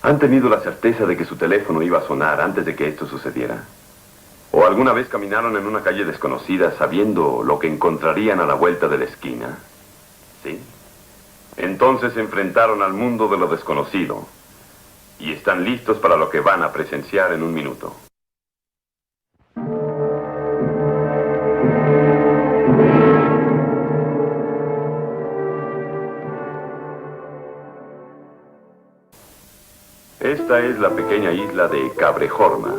¿Han tenido la certeza de que su teléfono iba a sonar antes de que esto sucediera? ¿O alguna vez caminaron en una calle desconocida sabiendo lo que encontrarían a la vuelta de la esquina? ¿Sí? Entonces se enfrentaron al mundo de lo desconocido y están listos para lo que van a presenciar en un minuto. Esta es la pequeña isla de Cabrejorma.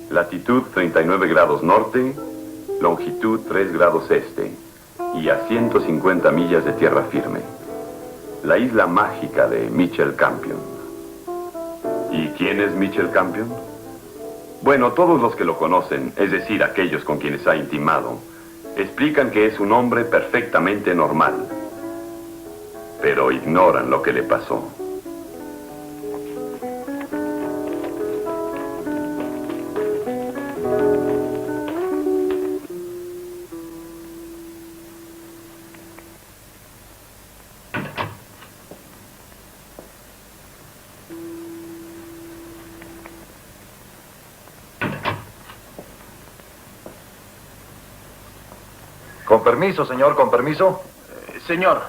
Latitud 39 grados norte, longitud 3 grados este, y a 150 millas de tierra firme. La isla mágica de Mitchell Campion. ¿Y quién es Mitchell Campion? Bueno, todos los que lo conocen, es decir, aquellos con quienes ha intimado, explican que es un hombre perfectamente normal. Pero ignoran lo que le pasó. Con permiso, señor, con permiso. Señor.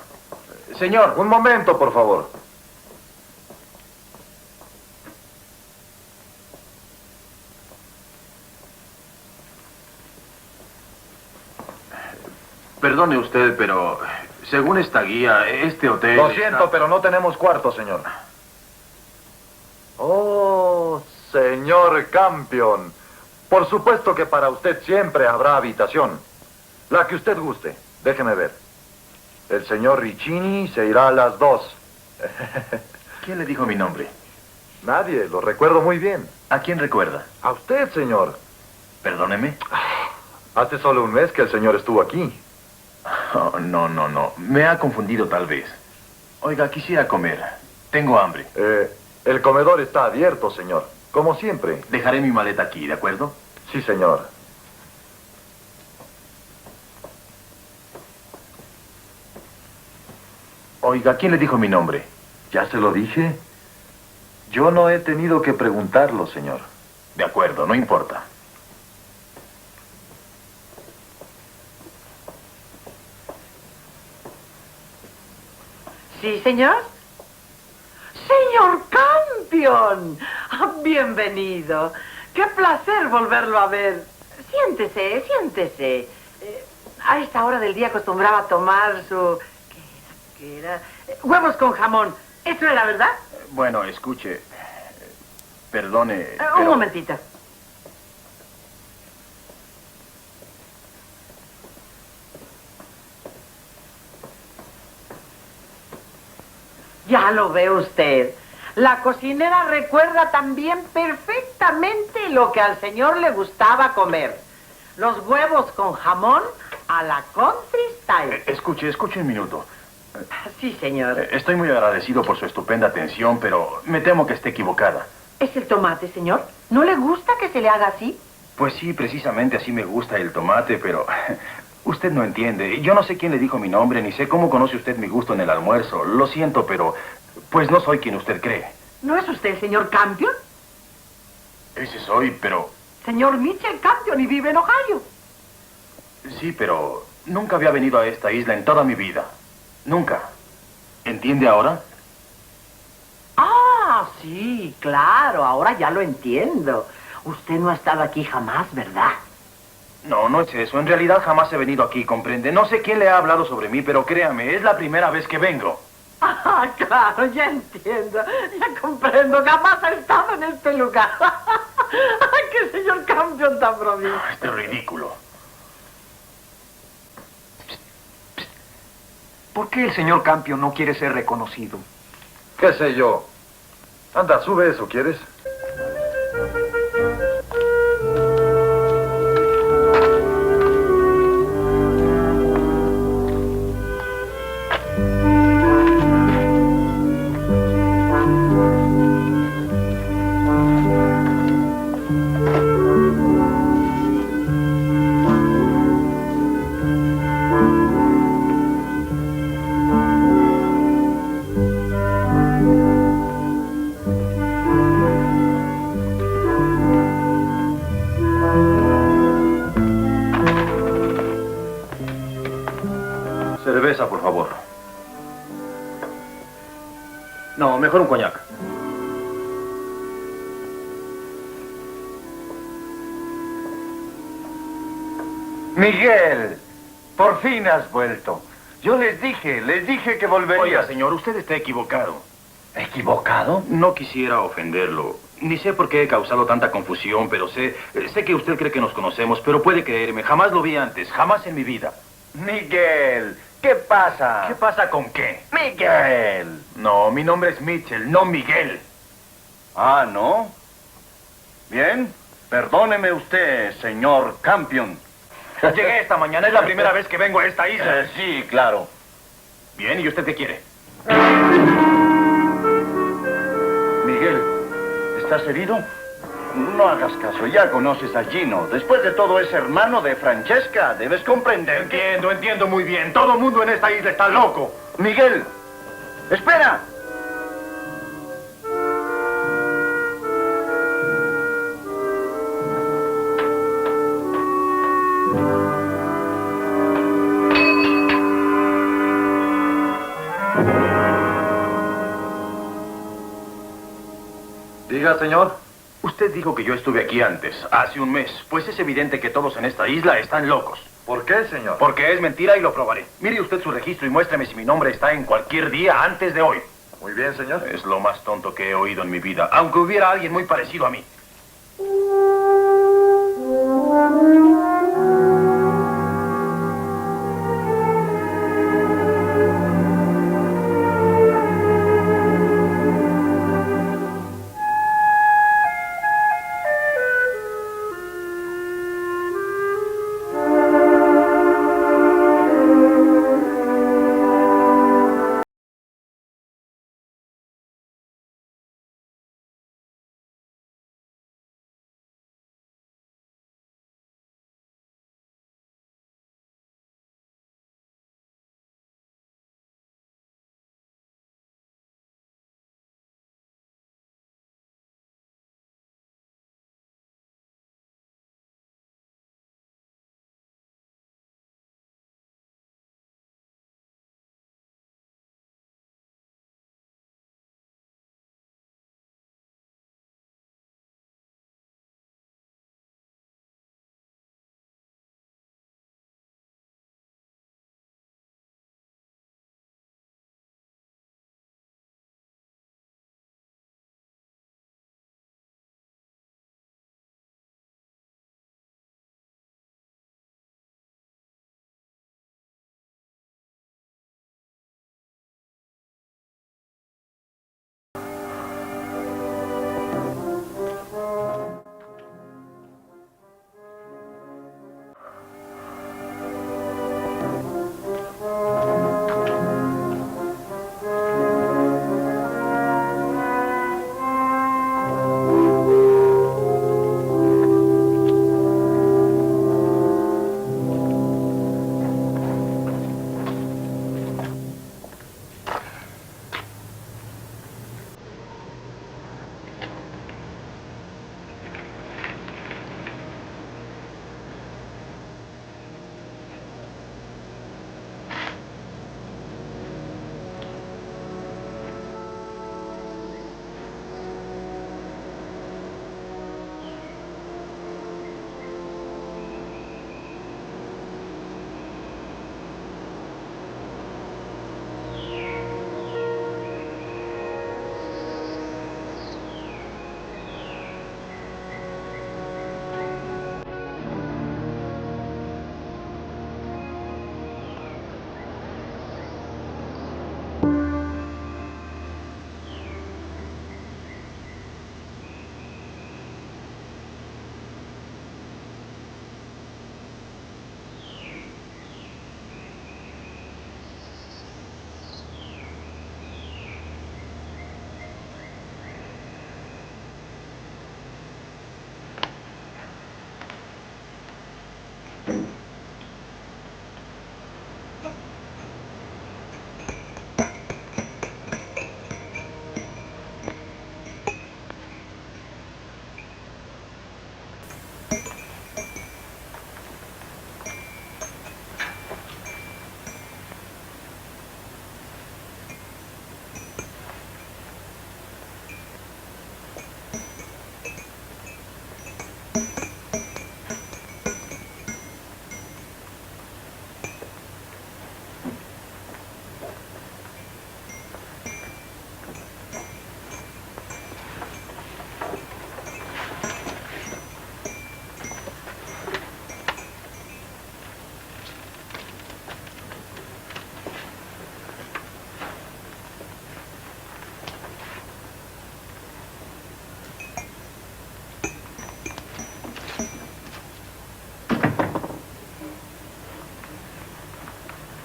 Un momento, por favor. Perdone usted, pero según esta guía, este hotel... Lo siento, pero no tenemos cuarto, señor. Oh, señor Campion. Por supuesto que para usted siempre habrá habitación. La que usted guste. Déjeme ver. El señor Riccini se irá a las 2. ¿Quién le dijo mi nombre? Nadie, lo recuerdo muy bien. ¿A quién recuerda? A usted, señor. Perdóneme. Hace solo un mes que el señor estuvo aquí. Oh, no. Me ha confundido tal vez. Oiga, quisiera comer. Tengo hambre. El comedor está abierto, señor. Como siempre. Dejaré mi maleta aquí, ¿de acuerdo? Sí, señor. Oiga, ¿quién le dijo mi nombre? ¿Ya se lo dije? Yo no he tenido que preguntarlo, señor. De acuerdo, no importa. ¿Sí, señor? ¡Señor Campion! Bienvenido. ¡Qué placer volverlo a ver! Siéntese. A esta hora del día acostumbraba a tomar su... ¿Qué era? Huevos con jamón. ¿Eso era verdad? Bueno, escuche. Perdone, Un momentito. Ya lo ve usted. La cocinera recuerda también perfectamente lo que al señor le gustaba comer. Los huevos con jamón a la country style. Escuche un minuto. Sí, señor. Estoy muy agradecido por su estupenda atención, pero me temo que esté equivocada. ¿Es el tomate, señor? ¿No le gusta que se le haga así? Pues sí, precisamente así me gusta el tomate, pero usted no entiende. Yo no sé quién le dijo mi nombre, ni sé cómo conoce usted mi gusto en el almuerzo. Lo siento, pero pues no soy quien usted cree. ¿No es usted el señor Campion? Ese soy, pero... Señor Mitchell Campion, y vive en Ohio. Sí, pero nunca había venido a esta isla en toda mi vida. Nunca. ¿Entiende ahora? Ah, sí, claro, ahora ya lo entiendo. Usted no ha estado aquí jamás, ¿verdad? No, no es eso. En realidad jamás he venido aquí, ¿comprende? No sé quién le ha hablado sobre mí, pero créame, es la primera vez que vengo. Ah, claro, ya entiendo. Ya comprendo. Jamás ha estado en este lugar. ¡Qué señor Campion tan bromista! Este es ridículo. ¿Por qué el señor Campion no quiere ser reconocido? ¿Qué sé yo? Anda, sube eso, ¿quieres? Cerveza, por favor. No, mejor un coñac. Miguel, por fin has vuelto. Yo les dije que volverías. Oiga, señor, usted está equivocado. ¿Equivocado? No quisiera ofenderlo. Ni sé por qué he causado tanta confusión, pero sé que usted cree que nos conocemos, pero puede creerme, jamás lo vi antes, jamás en mi vida. Miguel, ¿qué pasa? ¿Qué pasa con qué? Miguel. No, mi nombre es Mitchell, no Miguel. Ah, ¿no? Bien, perdóneme usted, señor Campion. Llegué esta mañana, es la primera vez que vengo a esta isla. Sí, claro. Bien, ¿y usted qué quiere? Miguel, ¿estás herido? No hagas caso, ya conoces a Gino. Después de todo es hermano de Francesca, debes comprender que... Entiendo muy bien. Todo el mundo en esta isla está loco. Miguel, espera. Diga, señor. Usted dijo que yo estuve aquí antes, hace un mes. Pues es evidente que todos en esta isla están locos. ¿Por qué, señor? Porque es mentira y lo probaré. Mire usted su registro y muéstreme si mi nombre está en cualquier día antes de hoy. Muy bien, señor. Es lo más tonto que he oído en mi vida, aunque hubiera alguien muy parecido a mí.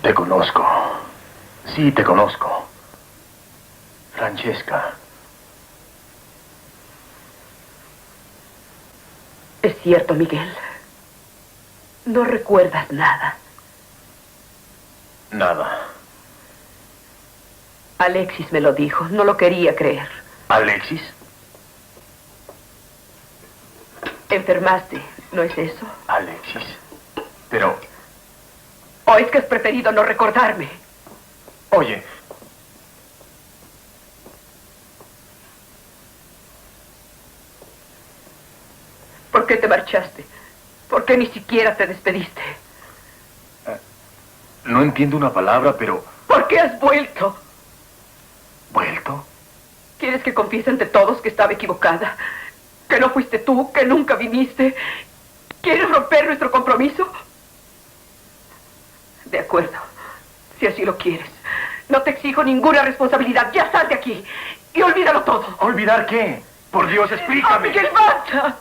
Te conozco. Sí, te conozco. Francesca. Es cierto, Miguel. No recuerdas nada. Nada. Alexis me lo dijo. No lo quería creer. ¿Alexis? Enfermaste, ¿no es eso? Alexis. Pero... ¿O es que has preferido no recordarme? Oye. ¿Por qué te marchaste? ¿Por qué ni siquiera te despediste? No entiendo una palabra, pero... ¿Por qué has vuelto? ¿Vuelto? ¿Quieres que confiese ante todos que estaba equivocada? ¿Que no fuiste tú? ¿Que nunca viniste? ¿Quieres romper nuestro compromiso? De acuerdo, si así lo quieres. No te exijo ninguna responsabilidad. Ya sal de aquí y olvídalo todo. ¿Olvidar qué? Por Dios, explícame. ¡Oh, Miguel, basta!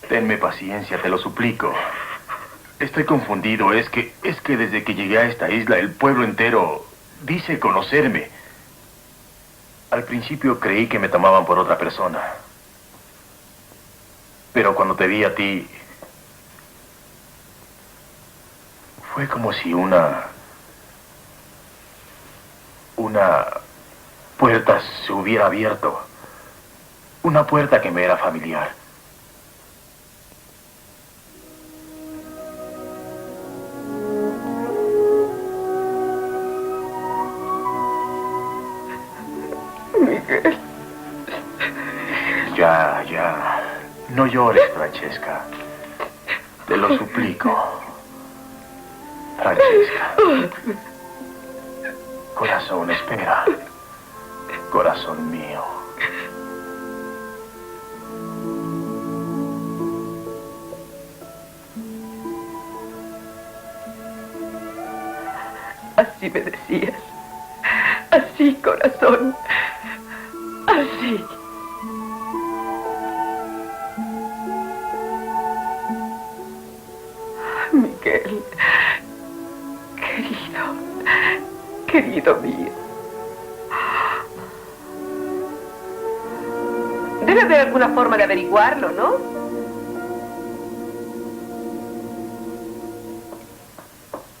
Tenme paciencia, te lo suplico. Estoy confundido. Es que desde que llegué a esta isla, el pueblo entero dice conocerme. Al principio creí que me tomaban por otra persona. Pero cuando te vi a ti, fue como si una puerta se hubiera abierto. Una puerta que me era familiar. Miguel. Ya. No llores, Francesca. Te lo suplico. Francesca. Corazón, espera. Corazón mío. Así me decías. Así, corazón. Así. Miguel. Querido mío. Debe haber alguna forma de averiguarlo, ¿no?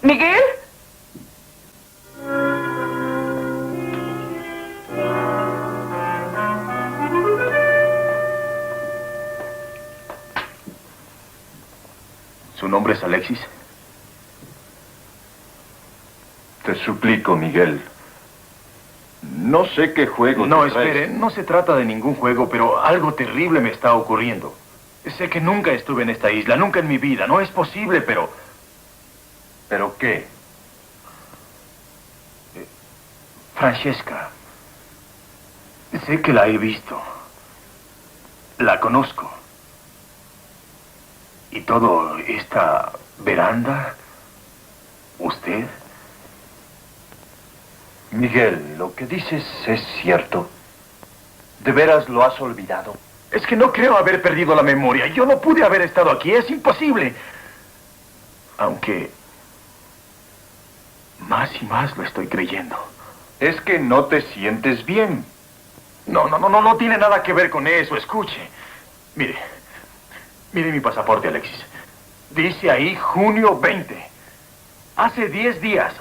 ¿Miguel? ¿Su nombre es Alexis? Te suplico, Miguel. No sé qué juego No, te traes. espere, no se trata de ningún juego, pero algo terrible me está ocurriendo. Sé que nunca estuve en esta isla, nunca en mi vida. No es posible, pero... ¿Pero qué? Francesca. Sé que la he visto. La conozco. Y todo esta veranda... ¿Usted? Miguel, lo que dices es cierto. ¿De veras lo has olvidado? Es que no creo haber perdido la memoria. Yo no pude haber estado aquí. Es imposible. Aunque... más y más lo estoy creyendo. Es que no te sientes bien. No tiene nada que ver con eso. Escuche. Mire mi pasaporte, Alexis. Dice ahí junio 20. Hace 10 días.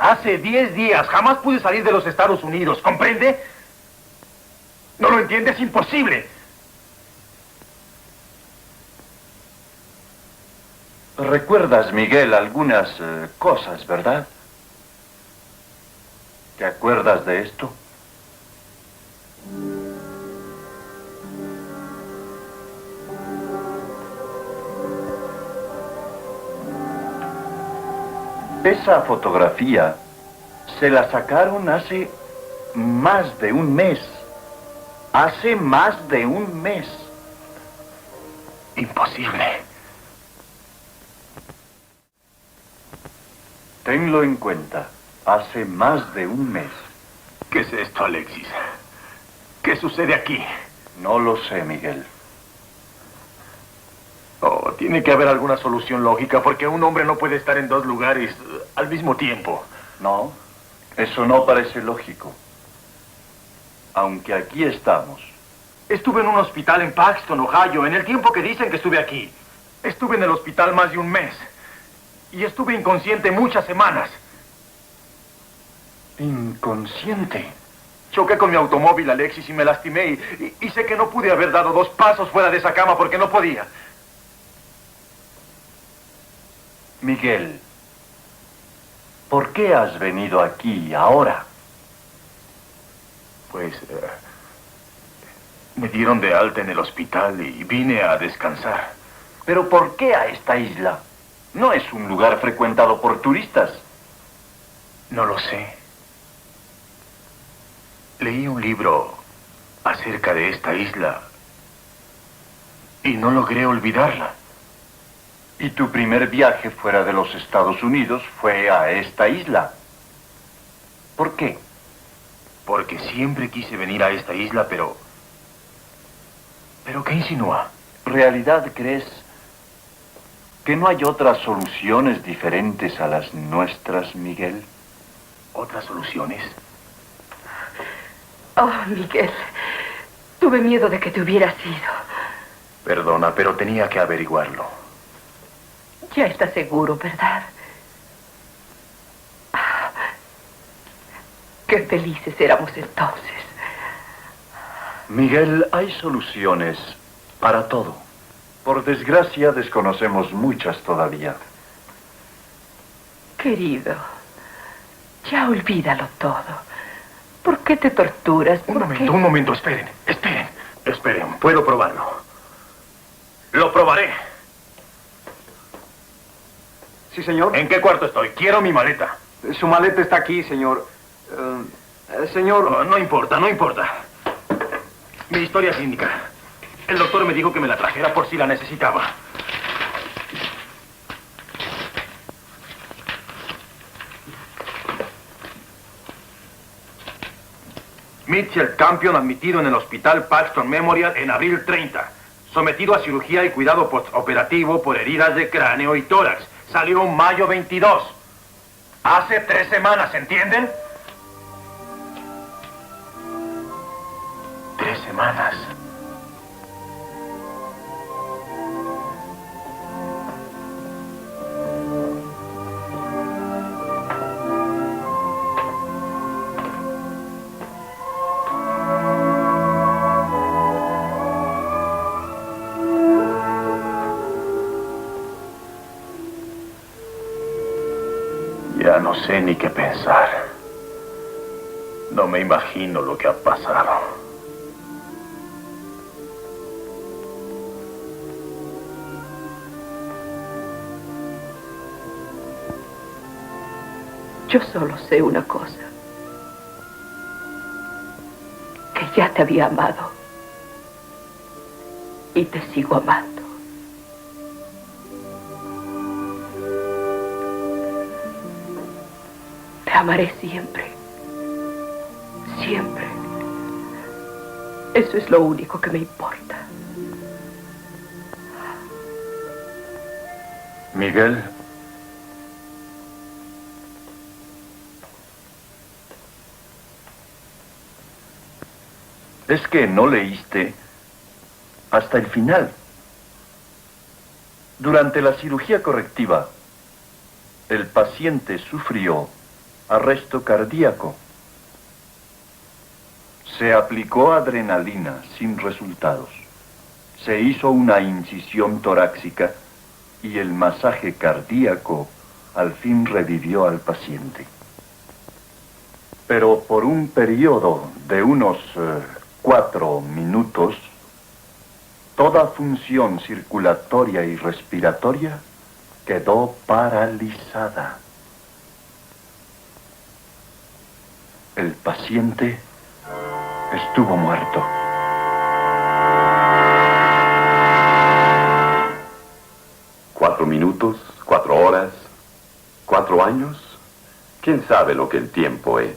Jamás pude salir de los Estados Unidos. ¿Comprende? ¿No lo entiende? Es imposible. Recuerdas, Miguel, algunas cosas, ¿verdad? ¿Te acuerdas de esto? Esa fotografía se la sacaron hace más de un mes. Hace más de un mes. Imposible. Tenlo en cuenta. Hace más de un mes. ¿Qué es esto, Alexis? ¿Qué sucede aquí? No lo sé, Miguel. Oh, tiene Tiene que haber alguna solución lógica, porque un hombre no puede estar en dos lugares al mismo tiempo. No, eso no parece lógico. Aunque aquí estamos. Estuve en un hospital en Paxton, Ohio, en el tiempo que dicen que estuve aquí. Estuve en el hospital más de un mes. Y estuve inconsciente muchas semanas. ¿Inconsciente? Choqué con mi automóvil, Alexis, y me lastimé. Y sé que no pude haber dado 2 pasos fuera de esa cama porque no podía. Miguel, ¿por qué has venido aquí ahora? Pues me dieron de alta en el hospital y vine a descansar. ¿Pero por qué a esta isla? No es un lugar frecuentado por turistas. No lo sé. Leí un libro acerca de esta isla y no logré olvidarla. Y tu primer viaje fuera de los Estados Unidos fue a esta isla. ¿Por qué? Porque siempre quise venir a esta isla, pero... ¿Pero qué insinúa? ¿Realidad crees que no hay otras soluciones diferentes a las nuestras, Miguel? ¿Otras soluciones? Oh, Miguel, tuve miedo de que te hubieras ido. Perdona, pero tenía que averiguarlo. Ya estás seguro, ¿verdad? Qué felices éramos entonces. Miguel, hay soluciones para todo. Por desgracia, desconocemos muchas todavía. Querido, ya olvídalo todo. ¿Por qué te torturas? Un momento, esperen. Esperen, puedo probarlo. Lo probaré. Sí, señor. ¿En qué cuarto estoy? Quiero mi maleta. Su maleta está aquí, señor. Señor... No importa. Mi historia clínica. El doctor me dijo que me la trajera por si la necesitaba. Mitchell Campion admitido en el hospital Paxton Memorial en abril 30. Sometido a cirugía y cuidado postoperativo por heridas de cráneo y tórax. Salió en mayo 22. Hace 3 semanas, ¿entienden? 3 semanas. Ya no sé ni qué pensar. No me imagino lo que ha pasado. Yo solo sé una cosa. Que ya te había amado. Y te sigo amando. Te amaré siempre. Siempre. Eso es lo único que me importa. Miguel. Es que no leíste hasta el final. Durante la cirugía correctiva, el paciente sufrió arresto cardíaco. Se aplicó adrenalina sin resultados. Se hizo una incisión torácica y el masaje cardíaco al fin revivió al paciente. Pero por un periodo de unos 4 minutos, toda función circulatoria y respiratoria quedó paralizada. El paciente estuvo muerto. ¿4 minutos? ¿4 horas? ¿4 años? ¿Quién sabe lo que el tiempo es?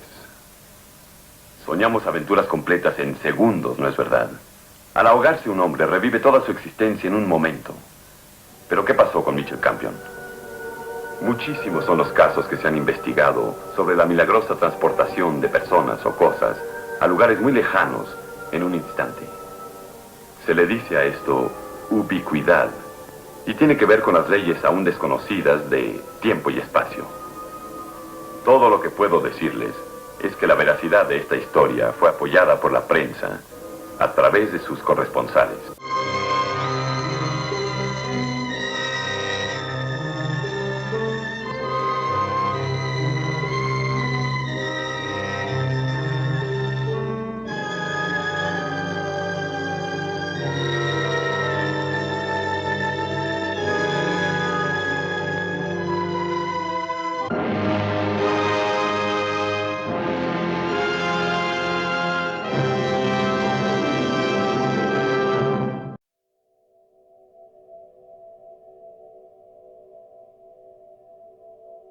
Soñamos aventuras completas en segundos, ¿no es verdad? Al ahogarse un hombre revive toda su existencia en un momento. Pero ¿qué pasó con Mitchell Campion? Muchísimos son los casos que se han investigado sobre la milagrosa transportación de personas o cosas a lugares muy lejanos en un instante. Se le dice a esto ubicuidad y tiene que ver con las leyes aún desconocidas de tiempo y espacio. Todo lo que puedo decirles es que la veracidad de esta historia fue apoyada por la prensa a través de sus corresponsales.